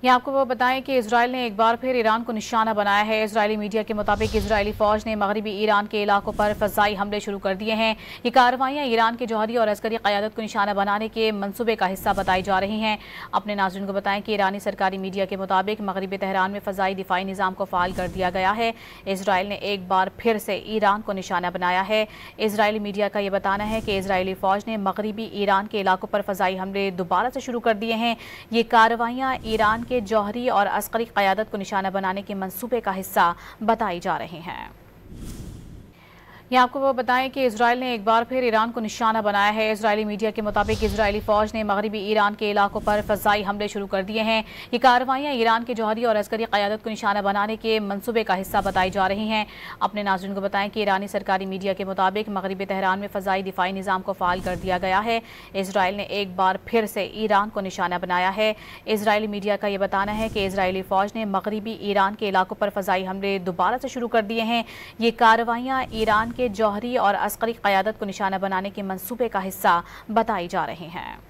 یہ آپ کو وہ بتائیں کہ اسرائیل نے ایک بار پھر ایران کو نشانہ بنایا ہے۔ اسرائیلی میڈیا کے مطابق اسرائیلی فوج نے مغربی ایران کے علاقوں پر فضائی حملے شروع کر دیے ہیں۔ یہ کارروائیاں ایران کے جوہری اور عسکری قیادت کو نشانہ بنانے کے منصوبے کا حصہ بتائی جا رہی ہیں۔ اپنے ناظرین کو بتائیں کہ ایرانی سرکاری میڈیا کے مطابق مغربی تہران میں فضائی دفاعی نظام کو فعال کر دیا گیا ہے۔ اسرائیل نے ایک بار پھر سے ایران کو نشانہ بنایا ہے۔ اسرائیلی میڈیا کا یہ بتانا ہے کہ اسرائیلی فوج نے مغربی ایران کے علاقوں پر فضائی حملے دوبارہ سے شروع کر دیے ہیں۔ یہ کارروائیاں ایران کے جوہری اور عسکری قیادت کو نشانہ بنانے کے منصوبے کا حصہ بتائی جا رہی ہیں۔ یہ آپ کو وہ بتائیں کہ اسرائیل نے ایک بار پھر ایران کو نشانہ بنایا ہے۔ اسرائیلی میڈیا کے مطابق اسرائیلی فوج نے مغربی ایران کے علاقوں پر فضائی حملے شروع کر دیے ہیں۔ یہ کارروائیاں ایران کے جوہری اور عسکری قیادت کو نشانہ بنانے کے منصوبے کا حصہ بتائی جا رہی ہیں۔ اپنے ناظرین کو بتائیں کہ ایرانی سرکاری میڈیا کے مطابق مغربی تہران میں فضائی دفاعی نظام کو فعال کر دیا گیا ہے۔ اسرائیل نے ایک بار پھر سے ایران کو نشانہ بنایا ہے۔ اسرائیلی میڈیا کا یہ بتانا ہے کہ اسرائیلی فوج نے مغربی ایران کے علاقوں پر فضائی حملے دوبارہ سے شروع کر دیے ہیں۔ یہ کارروائیاں ایران کے جوہری اور عسکری قیادت کو نشانہ بنانے کے منصوبے کا حصہ بتائی جا رہی ہیں۔